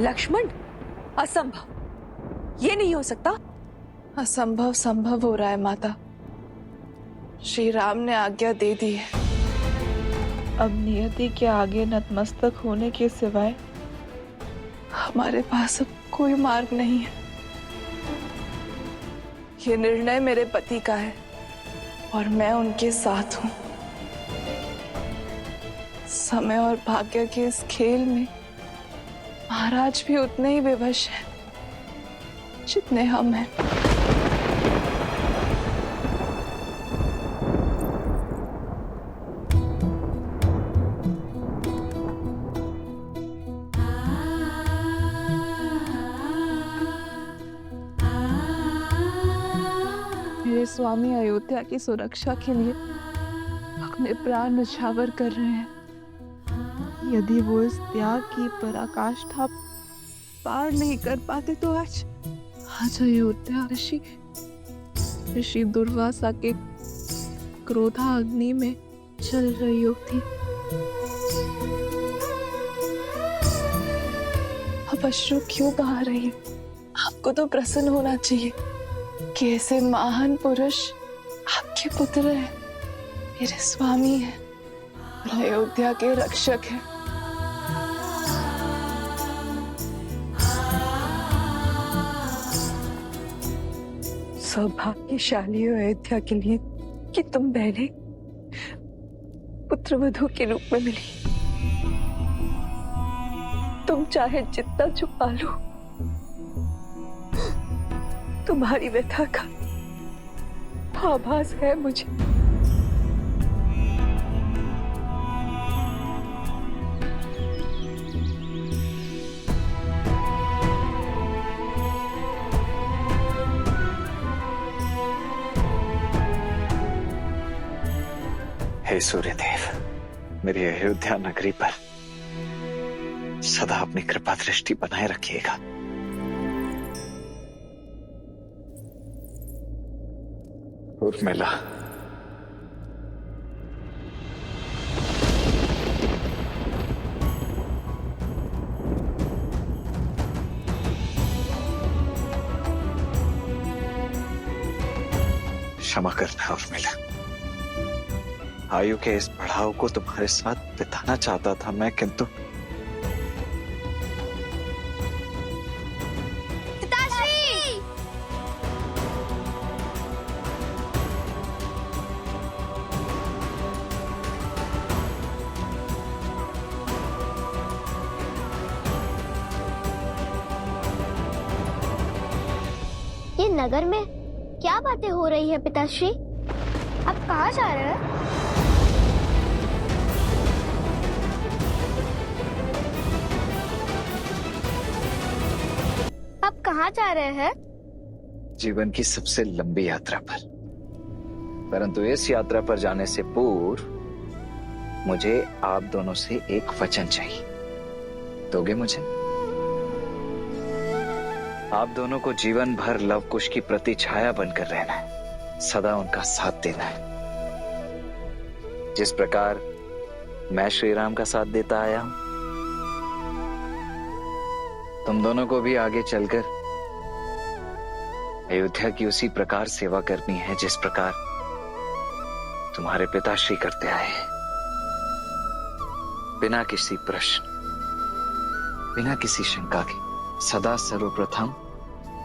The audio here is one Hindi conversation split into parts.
लक्ष्मण, असंभव, ये नहीं हो सकता। असंभव संभव हो रहा है माता। श्री राम ने आज्ञा दे दी है। अब नियति के आगे नतमस्तक होने के सिवाय हमारे पास अब कोई मार्ग नहीं है। ये निर्णय मेरे पति का है और मैं उनके साथ हूं। समय और भाग्य के इस खेल में महाराज भी उतने ही विवश हैं जितने हम हैं। मेरे स्वामी अयोध्या की सुरक्षा के लिए अपने प्राण न्यौछावर कर रहे हैं। यदि वो इस त्याग की पराकाष्ठा पार नहीं कर पाते तो आज अयोध्या ऋषि दुर्वासा के क्रोधा अग्नि में जल रही होती। अब अश्रु क्यों बहा रही है? आपको तो प्रसन्न होना चाहिए कि ऐसे महान पुरुष आपके पुत्र हैं, मेरे स्वामी हैं, अयोध्या के रक्षक हैं। सौभाग्यशाली हो अयोध्या के लिए कि तुम बहने पुत्रवधू के रूप में मिली। तुम चाहे जितना छुपा लो, तुम्हारी व्यथा का आभास है मुझे। हे सूर्यदेव, मेरी अयोध्या नगरी पर सदा अपनी कृपा दृष्टि बनाए रखिएगा। उर्मिला, क्षमा करना उर्मिला। आयु के इस पड़ाव को तुम्हारे साथ बिताना चाहता था मैं, किंतु ये नगर में क्या बातें हो रही है पिताश्री? आप कहाँ जा रहे हैं? आप कहाँ जा रहे हैं? जीवन की सबसे लंबी यात्रा पर, परंतु इस यात्रा पर जाने से पूर्व मुझे आप दोनों से एक वचन चाहिए। दोगे मुझे? आप दोनों को जीवन भर लव कुश की प्रतिछाया बनकर रहना है, सदा उनका साथ देना है। जिस प्रकार मैं श्री राम का साथ देता आया हूं, तुम दोनों को भी आगे चलकर अयोध्या की उसी प्रकार सेवा करनी है जिस प्रकार तुम्हारे पिताश्री करते आए हैं। बिना किसी प्रश्न, बिना किसी शंका के सदा सर्वप्रथम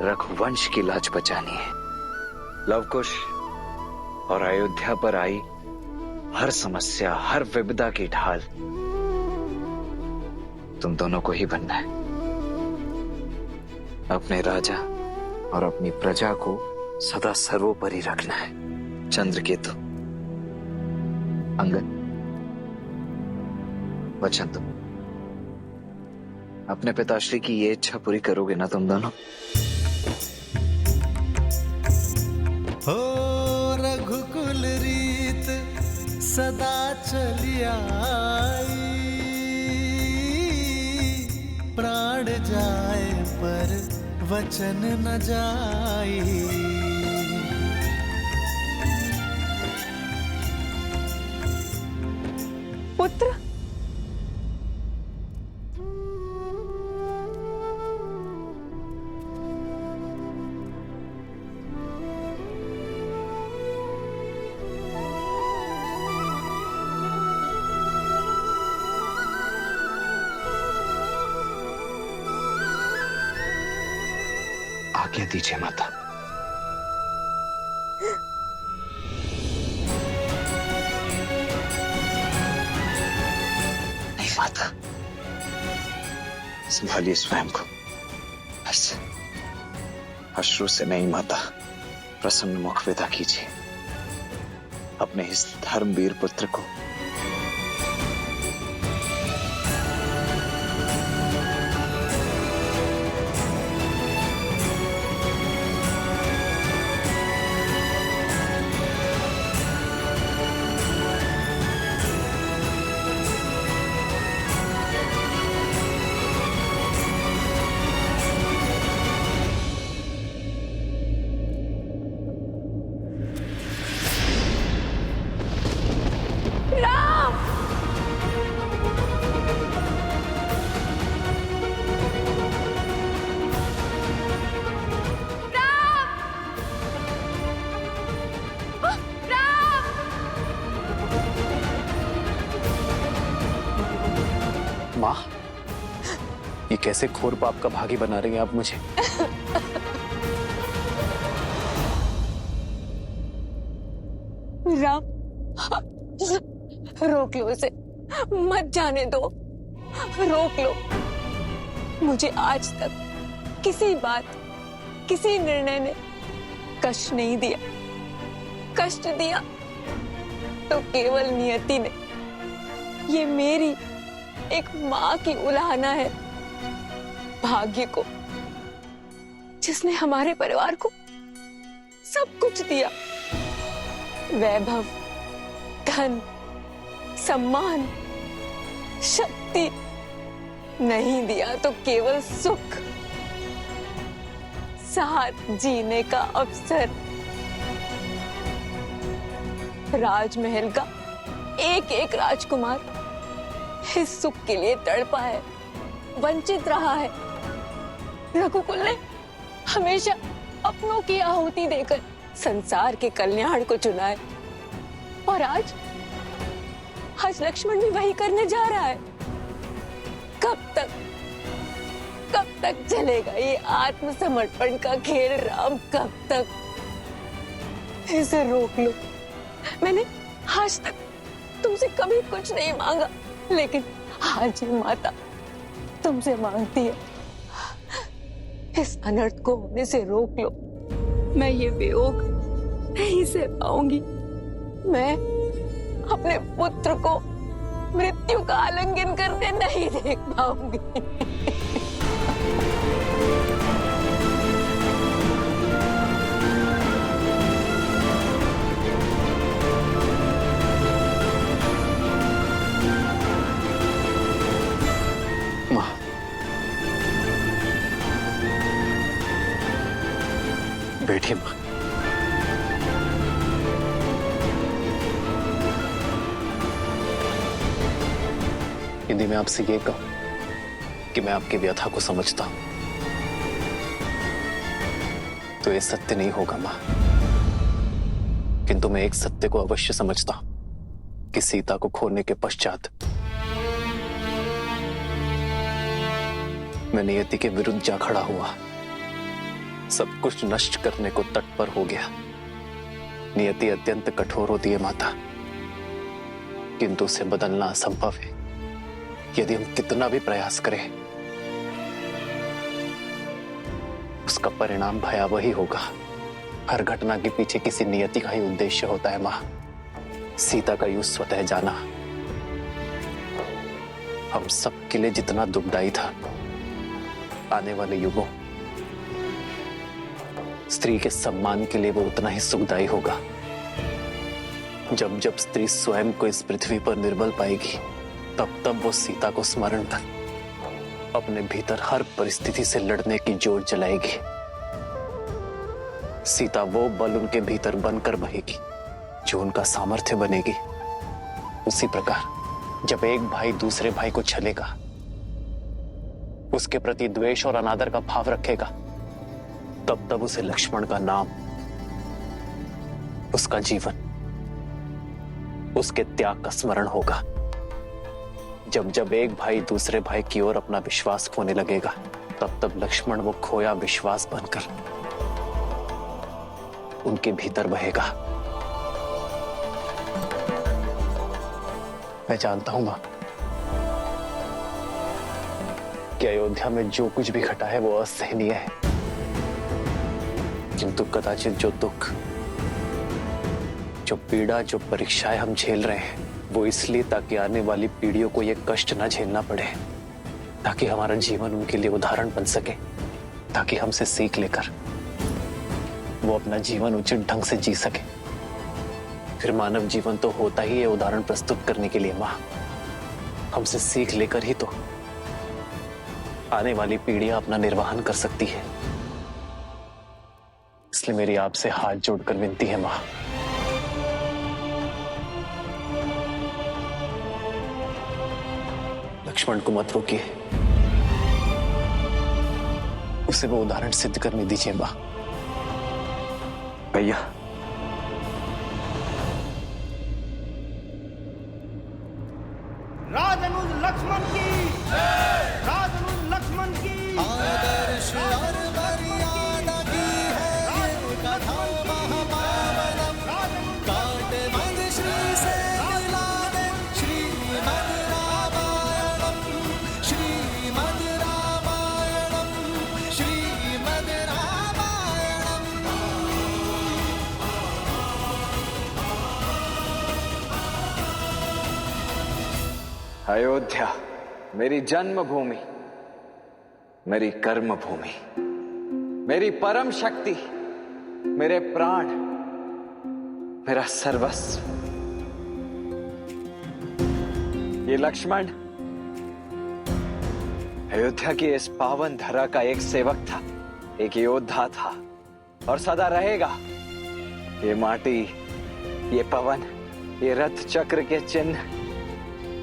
रघुवंश की लाज बचानी है। लवकुश और अयोध्या पर आई हर समस्या, हर विपदा की ढाल तुम दोनों को ही बनना है। अपने राजा और अपनी प्रजा को सदा सर्वोपरि रखना है। चंद्रकेतु, अंगद, वचन दो, अपने पिताश्री की ये इच्छा पूरी करोगे ना तुम दोनों? हो रघुकुल रीत सदा चली आई, प्राण जाए पर वचन न जाई। पुत्र, आज्ञा दीजिए माता। नहीं माता, संभालिए स्वयं को। बस अश्रु से नहीं माता, प्रसन्न मुख विदा कीजिए अपने इस धर्मवीर पुत्र को। माँ, ये कैसे घोर पाप का भागी बना रही हैं आप मुझे? राम, रोक लो इसे, मत जाने दो, रोक लो। मुझे आज तक किसी बात, किसी निर्णय ने कष्ट नहीं दिया। कष्ट दिया तो केवल नियति ने। ये मेरी एक माँ की उलाहना है भाग्य को, जिसने हमारे परिवार को सब कुछ दिया। वैभव, धन, सम्मान, शक्ति नहीं दिया तो केवल सुख, साथ जीने का अवसर। राजमहल का एक एक राजकुमार इस सुख के लिए तड़पा है, वंचित रहा है। रघुकुल ने हमेशा अपनों की आहुति देकर संसार के कल्याण को चुना है, और आज लक्ष्मण भी वही करने जा रहा है। कब तक चलेगा ये आत्मसमर्पण का खेल राम? कब तक? इसे रोक लो। मैंने आज तक तुमसे कभी कुछ नहीं मांगा, लेकिन आज ये माता तुमसे मांगती है, इस अनर्थ को होने से रोक लो। मैं ये वियोग नहीं सह पाऊंगी। मैं अपने पुत्र को मृत्यु का आलिंगन करते नहीं देख पाऊंगी। माँ, बैठिए माँ। यदि मैं आपसे ये कहूं कि मैं आपकी व्यथा को समझता हूं, तो ये सत्य नहीं होगा मां। किंतु मैं एक सत्य को अवश्य समझता हूं कि सीता को खोने के पश्चात मैं नियति के विरुद्ध जा खड़ा हुआ, सब कुछ नष्ट करने को तत्पर हो गया। नियति अत्यंत कठोर होती है माता, किंतु उसे बदलना असंभव है। यदि हम कितना भी प्रयास करें, उसका परिणाम भयावह ही होगा। हर घटना के पीछे किसी नियति का ही उद्देश्य होता है मां। सीता का युग स्वतः जाना हम सब के लिए जितना दुखदायी था, आने वाले युगों स्त्री के सम्मान के लिए वो उतना ही सुखदायी होगा। जब जब स्त्री स्वयं को इस पृथ्वी पर निर्बल पाएगी, तब तब वो सीता को स्मरण कर अपने भीतर हर परिस्थिति से लड़ने की जोर जलाएगी। सीता वो बल उनके भीतर बनकर बहेगी जो उनका सामर्थ्य बनेगी। उसी प्रकार जब एक भाई दूसरे भाई को छलेगा, उसके प्रति द्वेष और अनादर का भाव रखेगा, तब तब उसे लक्ष्मण का नाम, उसका जीवन, उसके त्याग का स्मरण होगा। जब जब एक भाई दूसरे भाई की ओर अपना विश्वास खोने लगेगा, तब तब लक्ष्मण वो खोया विश्वास बनकर उनके भीतर बहेगा। मैं जानता हूं मां कि अयोध्या में जो कुछ भी घटा है वो असहनीय है, किंतु कदाचित जो दुख, जो पीड़ा, जो परीक्षाएं हम झेल रहे हैं वो इसलिए ताकि आने वाली पीढ़ियों को ये कष्ट ना झेलना पड़े, ताकि हमारा जीवन उनके लिए उदाहरण बन सके, ताकि हमसे सीख लेकर वो अपना जीवन उचित ढंग से जी सके। फिर मानव जीवन तो होता ही है उदाहरण प्रस्तुत करने के लिए मां। हमसे सीख लेकर ही तो आने वाली पीढ़ियां अपना निर्वहन कर सकती है। इसलिए मेरी आपसे हाथ जोड़कर विनती है मां, लक्ष्मण को मत रोकिए, उसे वो उदाहरण सिद्ध करने दीजिए मां। भैया, राजनुज लक्ष्मण की, राजनुज लक्ष्मण की आदर्श और मर्यादा की है ये कथा महापावनम। काटे मद श्री से मिलाने श्रीमद् रामायणम, श्रीमद् रामायणम, श्रीमद् रामायणम। अयोध्या मेरी जन्मभूमि, मेरी कर्म भूमि, मेरी परम शक्ति, मेरे प्राण, मेरा सर्वस्व। ये लक्ष्मण अयोध्या की इस पावन धरा का एक सेवक था, एक योद्धा था और सदा रहेगा। ये माटी, ये पवन, ये रथ चक्र के चिन्ह,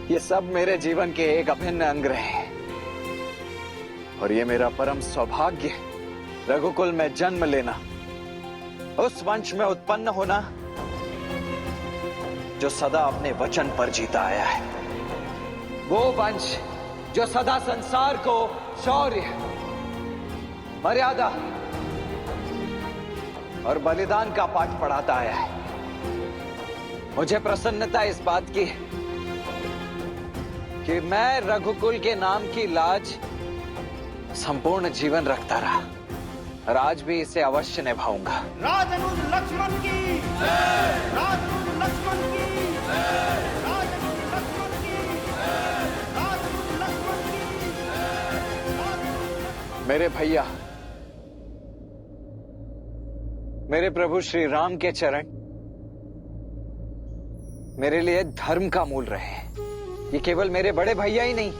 ये सब मेरे जीवन के एक अभिन्न अंग रहे। और ये मेरा परम सौभाग्य, रघुकुल में जन्म लेना, उस वंश में उत्पन्न होना जो सदा अपने वचन पर जीता आया है। वो वंश जो सदा संसार को शौर्य, मर्यादा और बलिदान का पाठ पढ़ाता आया है। मुझे प्रसन्नता इस बात की है कि मैं रघुकुल के नाम की लाज संपूर्ण जीवन रखता रहा और आज भी इसे अवश्य निभाऊंगा। राजनुज लक्ष्मण की, राजनुज लक्ष्मण की, राजनुज लक्ष्मण की, राजनुज लक्ष्मण की। मेरे भैया, मेरे प्रभु श्री राम के चरण मेरे लिए धर्म का मूल रहे हैं। ये केवल मेरे बड़े भैया ही नहीं,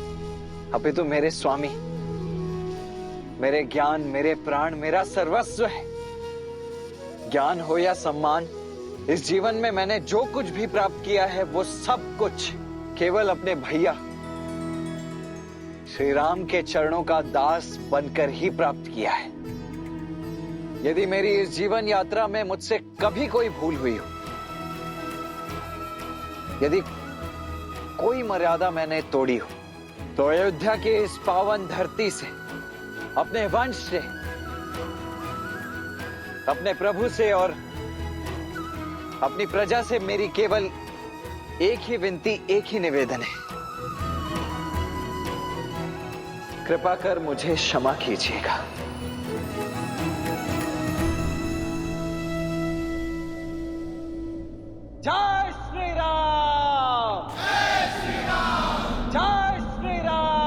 अपितु मेरे स्वामी, मेरे ज्ञान, मेरे प्राण, मेरा सर्वस्व है। ज्ञान हो या सम्मान, इस जीवन में मैंने जो कुछ भी प्राप्त किया है वो सब कुछ केवल अपने भैया श्री राम के चरणों का दास बनकर ही प्राप्त किया है। यदि मेरी इस जीवन यात्रा में मुझसे कभी कोई भूल हुई हो, यदि कोई मर्यादा मैंने तोड़ी हो, तो अयोध्या की इस पावन धरती से, अपने वंश से, अपने प्रभु से और अपनी प्रजा से मेरी केवल एक ही विनती, एक ही निवेदन है। कृपा कर मुझे क्षमा कीजिएगा। जय श्री राम, जय श्री राम, जय श्री राम।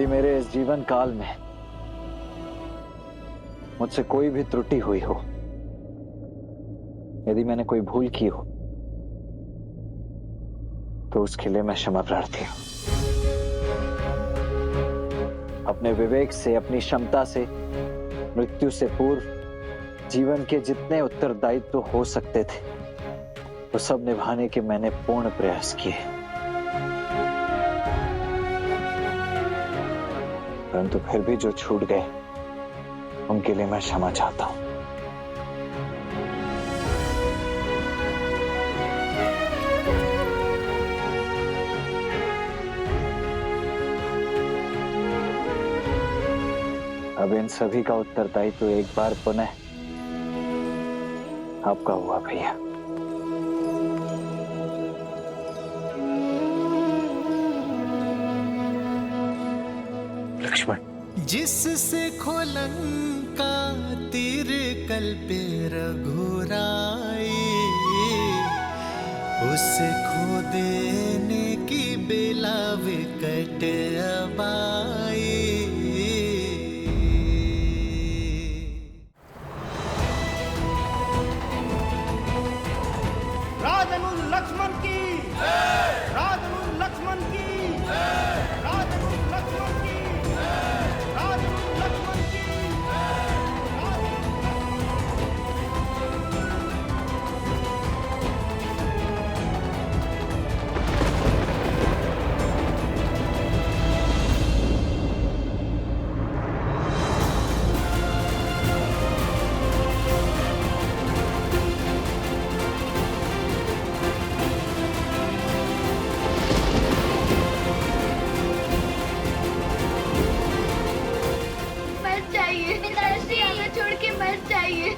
यदि मेरे इस जीवन काल में मुझसे कोई भी त्रुटि हुई हो, यदि मैंने कोई भूल की हो, तो उसके लिए मैं क्षमा प्रार्थी हूं। अपने विवेक से, अपनी क्षमता से, मृत्यु से पूर्व जीवन के जितने उत्तरदायित्व हो सकते थे, वो सब निभाने के मैंने पूर्ण प्रयास किए। परंतु फिर भी जो छूट गए, उनके लिए मैं क्षमा चाहता हूं। अब इन सभी का उत्तरदायित्व तो एक बार पुनः आपका हुआ भैया। लक्ष्मण, जिससे खोलंका तीर कल पे रघुराई, उससे खो देने की बेला विकट अबाई। राजनुज लक्ष्मण की राजनुज लक्ष्मण की राजनुज लक्ष्मण की राजनुज लक्ष्मण की। मत जाइए पिताश्री, हमें छोड़ के मत जाइए।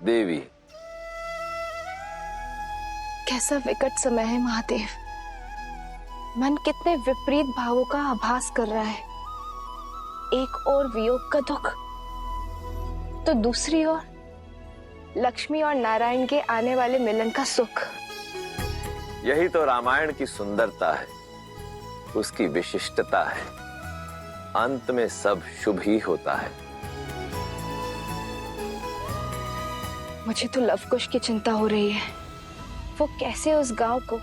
देवी, कैसा विकट समय है महादेव। मन कितने विपरीत भावों का आभास कर रहा है। एक ओर वियोग का दुख, तो दूसरी ओर लक्ष्मी और नारायण के आने वाले मिलन का सुख। यही तो रामायण की सुंदरता है, उसकी विशिष्टता है। अंत में सब शुभ ही होता है। मुझे तो लवकुश की चिंता हो रही है। वो कैसे उस गांव को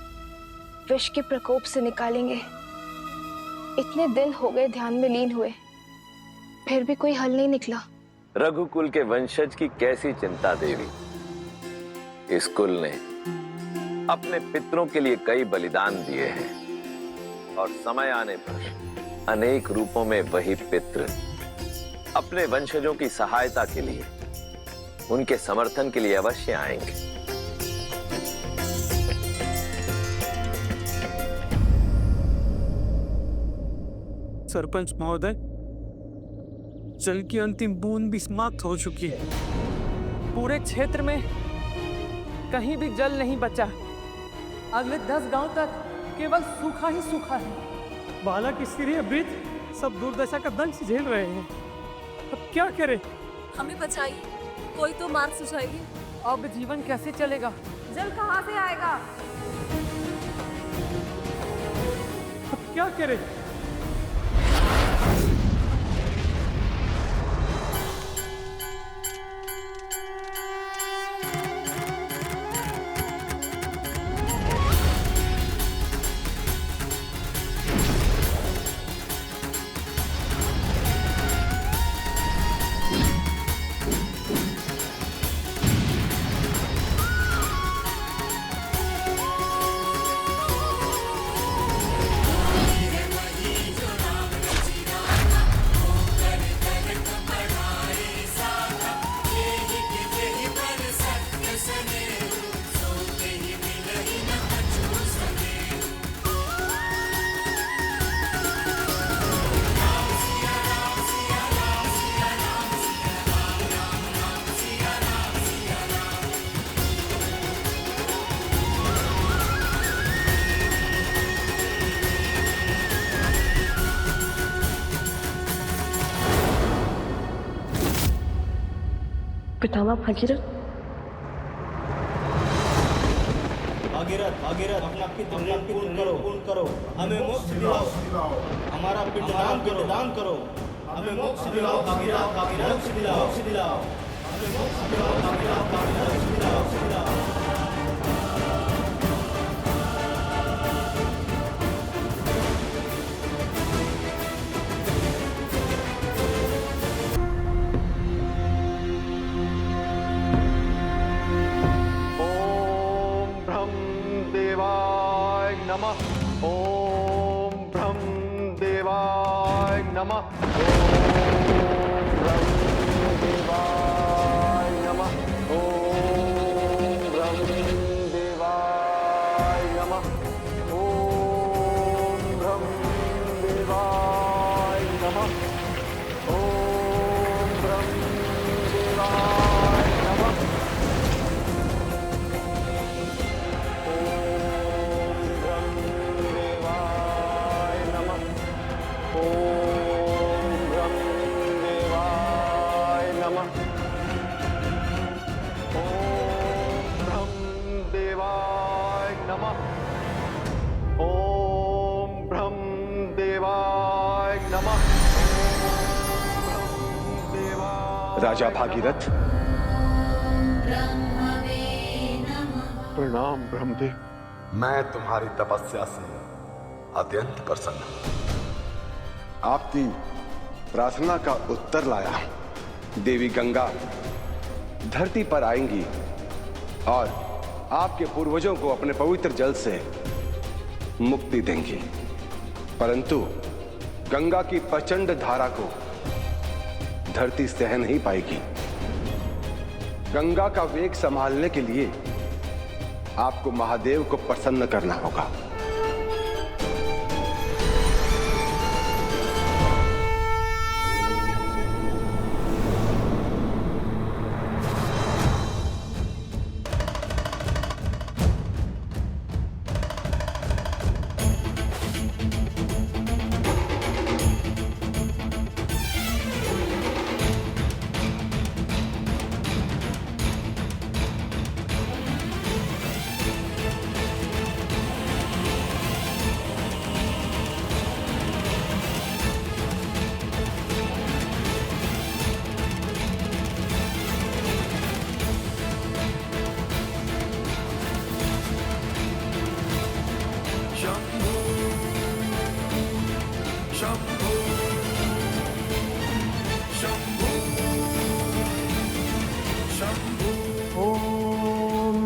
विष के प्रकोप से निकालेंगे। इतने दिन हो गए ध्यान में लीन हुए, फिर भी कोई हल नहीं निकला। रघुकुल के वंशज की कैसी चिंता देवी। इस कुल ने अपने पितरों के लिए कई बलिदान दिए हैं और समय आने पर अनेक रूपों में वही पितृ अपने वंशजों की सहायता के लिए, उनके समर्थन के लिए अवश्य आएंगे। सरपंच महोदय, जल की अंतिम बूंद भी समाप्त हो चुकी है। पूरे क्षेत्र में कहीं भी जल नहीं बचा। अगले 10 गांव तक केवल सूखा ही सूखा है। बालक, स्त्री, वृद्ध सब दुर्दशा का दंश झेल रहे हैं। अब क्या करें? हमें बचाइए, कोई तो मार्ग सुझाइए। अब जीवन कैसे चलेगा? जल कहाँ से आएगा? अब क्या करें? पितामह भगीरथ, भागीरथ भागीरथ अपना पितृ पूर्ण करो, हमें मोक्ष दिलाओ, हमारा पिंडदान करो, हमें मोक्ष दिलाओ भागीरथ, मोक्ष दिलाओ, हमें मोक्ष दिलाओ भागीरथ, मोक्ष दिलाओ। नमः। ओम ब्रह्म देवाय नमः। ओम ब्रह्म देवाय नमः। ओम ब्रह्म देवाय नमः। ओम ब्रह्म देवाय नमः। ओम ब्रह्म देवाय नमः। राजा भागीरथ, प्रणाम ब्रह्मदेव। मैं तुम्हारी तपस्या से अत्यंत प्रसन्न हूं। आपकी प्रार्थना का उत्तर लाया। देवी गंगा धरती पर आएंगी और आपके पूर्वजों को अपने पवित्र जल से मुक्ति देंगी, परंतु गंगा की प्रचंड धारा को धरती सह नहीं पाएगी। गंगा का वेग संभालने के लिए आपको महादेव को प्रसन्न करना होगा।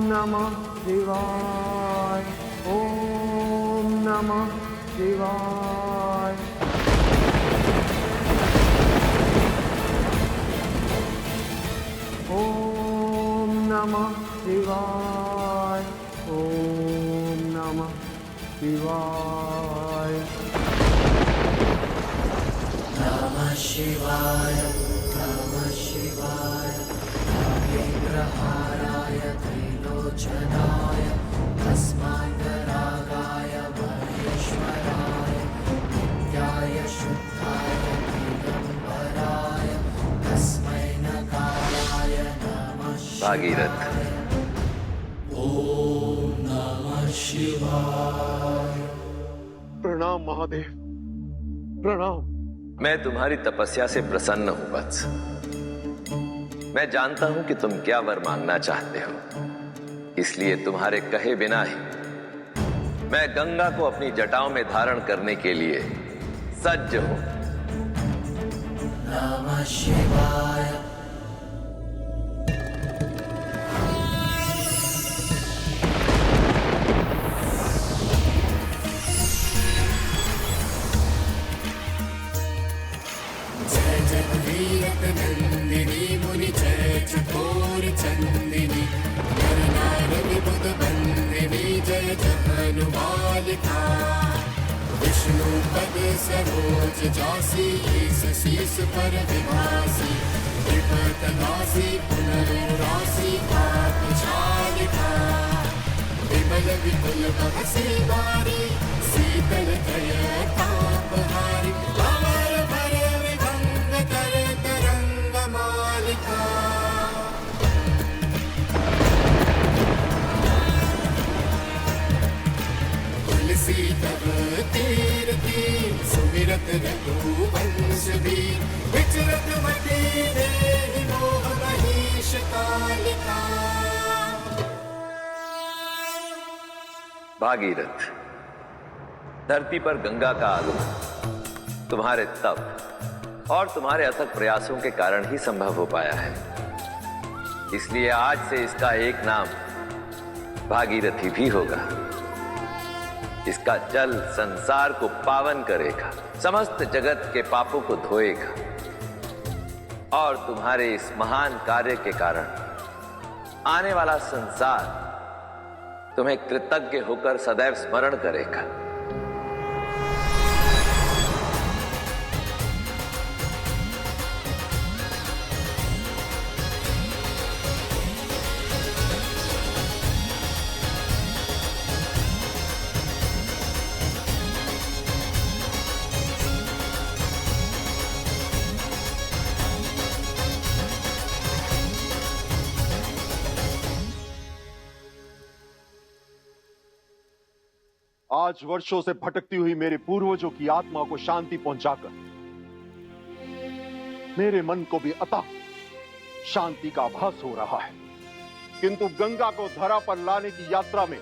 नमः शिवाय। ओम नमः शिवाय। ओम नमः शिवाय। ओम नमः शिवाय। नमः शिवाय। नमः शिवाय। विग्रहाराय त्रिलोचनाय तस्माद्रागाय महेश्वराय नित्याय शुद्धाय दिगंबराय भागीरथ। ओम नमः शिवाय। प्रणाम महादेव, प्रणाम। मैं तुम्हारी तपस्या से प्रसन्न हूं वत्स। मैं जानता हूं कि तुम क्या वर मांगना चाहते हो, इसलिए तुम्हारे कहे बिना ही मैं गंगा को अपनी जटाओं में धारण करने के लिए सज्ज हूं। नमः शिवाय। जय जगवीरत नंदिनी मुनि जय चकोर चंदिनी नर नारद बुध बंदिनी जय जगनुबालिका विष्णु पद सरोज जासी शीस पर विभासी विपत नासी पुनरुरासी पाप चालिका विमल विपुल बहसी बारी शीतल दय तापहारी अमर भर विभंग कर तरंग मालिका। तुलसी तब तीरथी सुमिरत रघुवंश वीर विचरत मति देहि मोह महीश कालिका। भागीरथ, धरती पर गंगा का आगमन तुम्हारे तप और तुम्हारे अथक प्रयासों के कारण ही संभव हो पाया है। इसलिए आज से इसका एक नाम भागीरथी भी होगा। इसका जल संसार को पावन करेगा, समस्त जगत के पापों को धोएगा और तुम्हारे इस महान कार्य के कारण आने वाला संसार तुम्हें कृतज्ञ होकर सदैव स्मरण करेगा। आज वर्षों से भटकती हुई मेरे पूर्वजों की आत्मा को शांति पहुंचाकर मेरे मन को भी अतः शांति का आभास हो रहा है। किंतु गंगा को धरा पर लाने की यात्रा में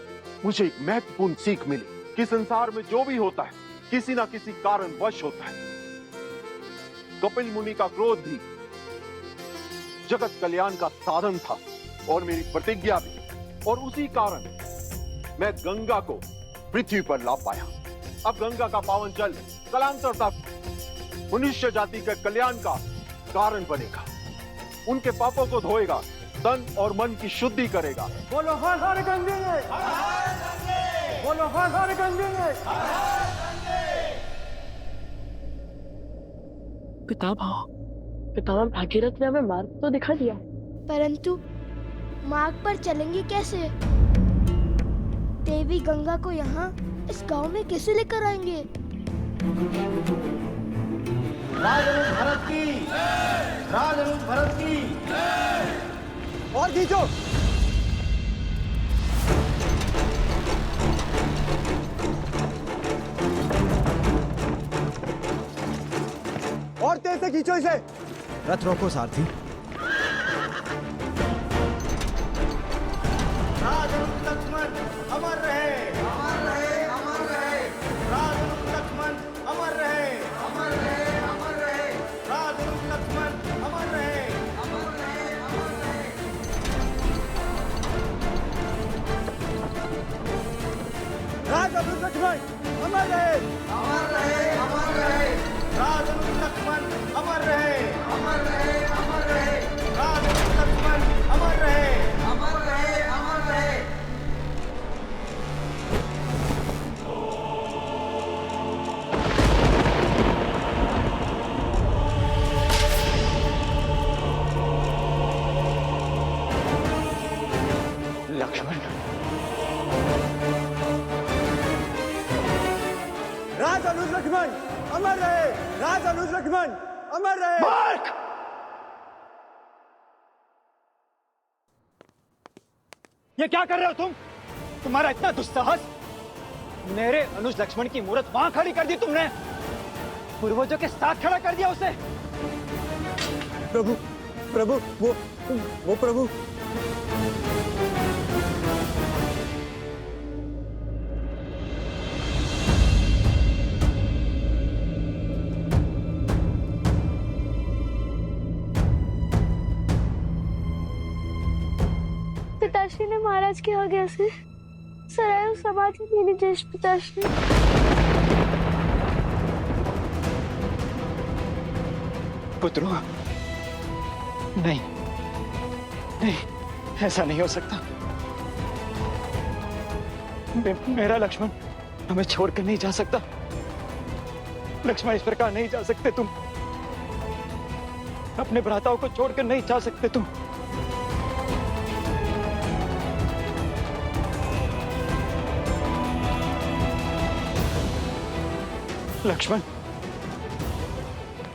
मुझे एक महत्वपूर्ण सीख मिली कि संसार में जो भी होता है किसी ना किसी कारण वश होता है। कपिल मुनि का क्रोध भी जगत कल्याण का साधन था और मेरी प्रतिज्ञा भी, और उसी कारण मैं गंगा को पृथ्वी पर ला पाया। अब गंगा का पावन जल कालांतर तक मनुष्य जाति के कल्याण का कारण बनेगा, उनके पापों को धोएगा, तन और मन की शुद्धि करेगा। बोलो हर हर गंगे, बोलो हर हर गंगे। पितामह भागीरथ ने हमें मार्ग तो दिखा दिया, परंतु मार्ग पर चलेंगे कैसे? देवी गंगा को यहाँ इस गांव में कैसे लेकर आएंगे? राजनुज भरत की, राजनुज भरत की। और खींचो। और तेज से खींचो इसे। रथ रोको सारथी। राजनुज लक्ष्मण अमर रहे, अमर रहे, अमर रहे। राजनुज लक्ष्मण अमर रहे, अमर रहे, अमर रहे। राजनुज लक्ष्मण अमर रहे, अमर रहे, अमर रहे। राजनुज लक्ष्मण अमर रहे, अमर रहे, अमर रहे। राजनुज लक्ष्मण अमर रहे, अमर रहे, अमर रहे। राजनुज लक्ष्मण अमर रहे, अमर रहे, अमर रहे। लक्ष्मण, राजनुज लक्ष्मण अमर रहे, राजनुज लक्ष्मण अमर रहे। ये क्या कर रहे हो तुम? तुम्हारा इतना दुस्साहस! मेरे अनुज लक्ष्मण की मूर्त वहां खड़ी कर दी तुमने, पूर्वजों के साथ खड़ा कर दिया उसे। प्रभु, प्रभु, वो प्रभु। पिताश्री ने महाराज के आगे से सराय समाधि देनी ज्येष्ठ पिताश्री। पुत्रो, नहीं नहीं, ऐसा नहीं हो सकता। मेरा लक्ष्मण हमें छोड़कर नहीं जा सकता। लक्ष्मण, इस प्रकार नहीं जा सकते तुम। अपने भ्राताओं को छोड़कर नहीं जा सकते तुम। लक्ष्मण,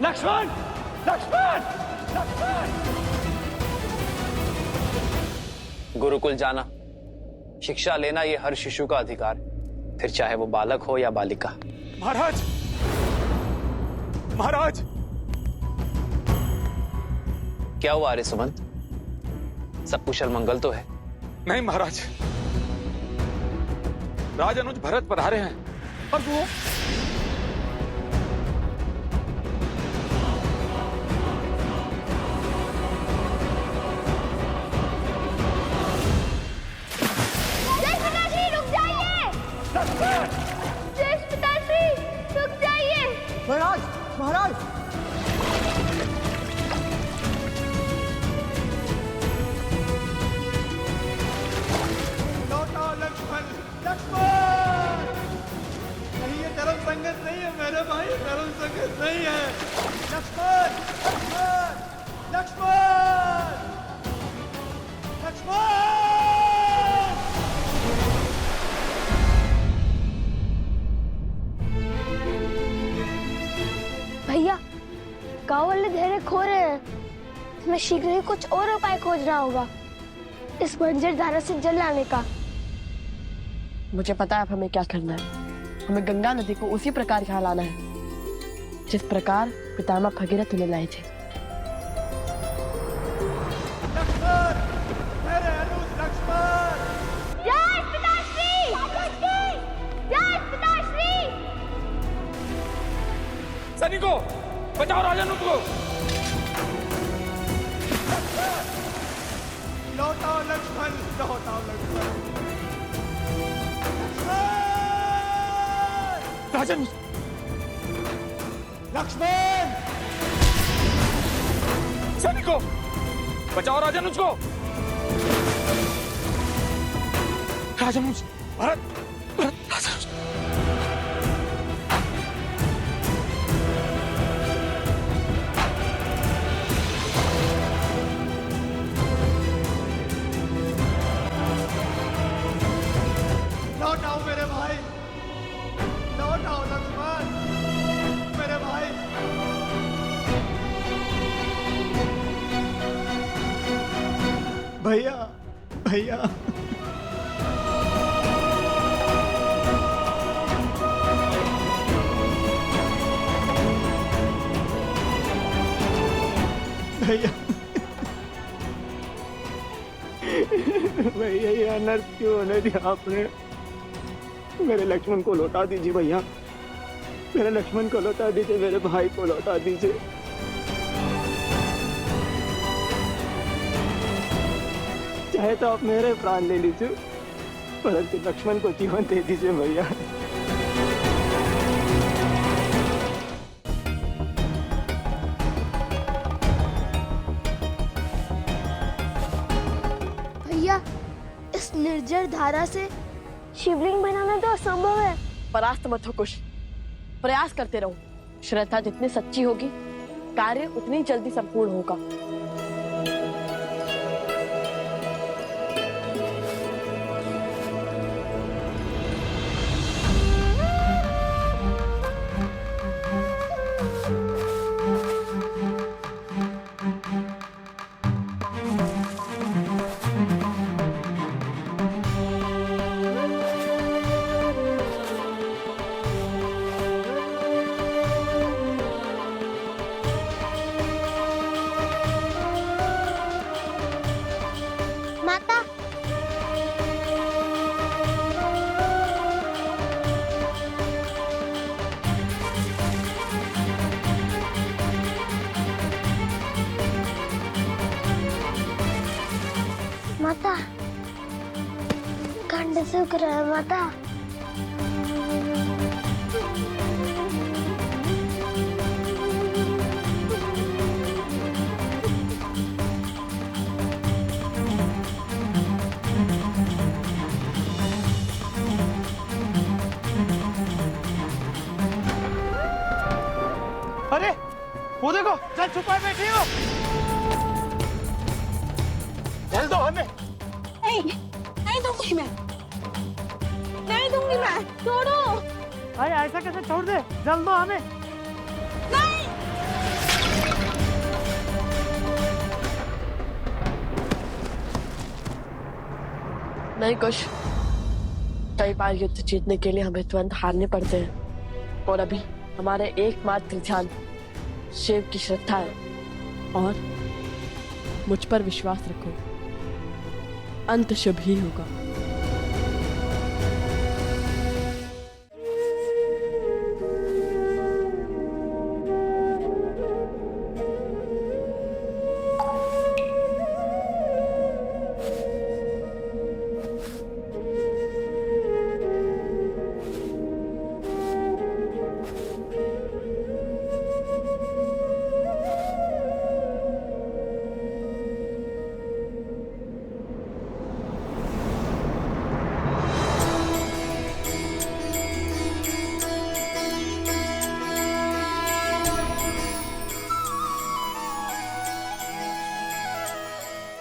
लक्ष्मण, लक्ष्मण, लक्ष्मण! गुरुकुल जाना, शिक्षा लेना ये हर शिशु का अधिकार है, फिर चाहे वो बालक हो या बालिका। महाराज, महाराज! क्या हुआ आर्य सुमंत? सब कुशल मंगल तो है? नहीं महाराज, राज अनुज भरत पधारे हैं। और वो महाराज, महाराज! लौटाओ लक्ष्मण, लक्ष्मण! नहीं, ये धर्म संगत नहीं है मेरे भाई, धर्म संगत नहीं है। लक्ष्मण, लक्ष्मण, लक्ष्मण, लक्ष्मण! भैया, गांव वाले धैर्य खो रहे हैं। हमें शीघ्र ही कुछ और उपाय खोजना होगा इस बंजर धारा से जल लाने का। मुझे पता है अब हमें क्या करना है। हमें गंगा नदी को उसी प्रकार यहाँ लाना है जिस प्रकार पितामह भगीरथ उन्हें लाए थे। लक्ष्मण, मेरे अनुज लक्ष्मण! जय पिताश्री! जय पिताश्री! सैनिकों, बचाओ राजा अनुज को! लौटाओ लक्ष्मण, लौटाओ लक्ष्मण! राजा अनुज! लक्ष्मण! सैनिकों, बचाओ राजा अनुज को! राजा अनुज, भरत, भरत, राजा अनुज! लौटाओ मेरे भाई, लौटाओ लक्ष्मण, मेरे भाई! भैया, भैया! भैया, भैया, ये अनर्थ क्यों होने दिया आपने? मेरे लक्ष्मण को लौटा दीजिए भैया, मेरे लक्ष्मण को लौटा दीजिए, मेरे भाई को लौटा दीजिए। चाहे तो आप मेरे प्राण ले लीजिए, परंतु लक्ष्मण को जीवन दे दीजिए भैया। भैया, इस निर्जर धारा से शिवलिंग बनाना तो असंभव है। परास्त मत हो कुश, प्रयास करते रहो। श्रद्धा जितनी सच्ची होगी, कार्य उतनी जल्दी संपूर्ण होगा। माता खंड सूख रहा है माता। अरे वो देखो, चल छुपाए बैठी हो। जल दो हमें। नहीं दूंगी मैं, नहीं दूंगी मैं, छोड़ो। अरे ऐसा कैसे छोड़ दे, जल दो हमें। नहीं कुछ, कई बार युद्ध जीतने के लिए हमें तुरंत हारने पड़ते हैं, और अभी हमारे एकमात्र ध्यान शिव की श्रद्धा है, और मुझ पर विश्वास रखो, अंत शुभ ही होगा।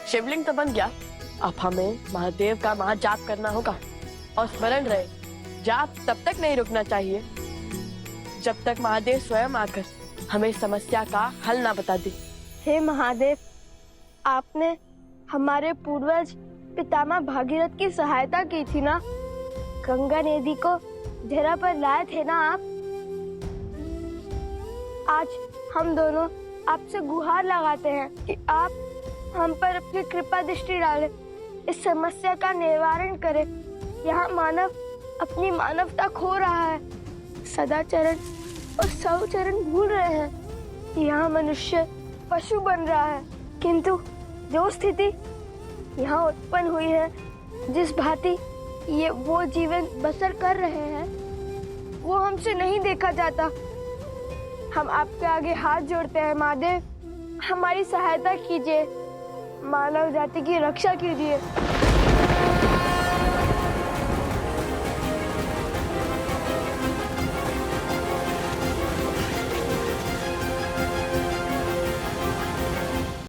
शिवलिंग तो बन गया, अब हमें महादेव का महाजाप करना होगा, और स्मरण रहे, जाप तब तक नहीं रुकना चाहिए जब तक महादेव स्वयं आकर हमें समस्या का हल ना बता दे। हे महादेव, आपने हमारे पूर्वज पितामह भागीरथ की सहायता की थी ना, गंगा नदी को धरा पर लाए थे ना आप। आज हम दोनों आपसे गुहार लगाते हैं कि आप हम पर अपनी कृपा दृष्टि डालें, इस समस्या का निवारण करें। यहाँ मानव अपनी मानवता खो रहा है, सदाचरण और सौचरण भूल रहे हैं। यहाँ मनुष्य पशु बन रहा है, किंतु जो स्थिति यहाँ उत्पन्न हुई है, जिस भांति ये वो जीवन बसर कर रहे हैं, वो हमसे नहीं देखा जाता। हम आपके आगे हाथ जोड़ते हैं महादेव, हमारी सहायता कीजिए, मानव जाति की रक्षा कीजिए।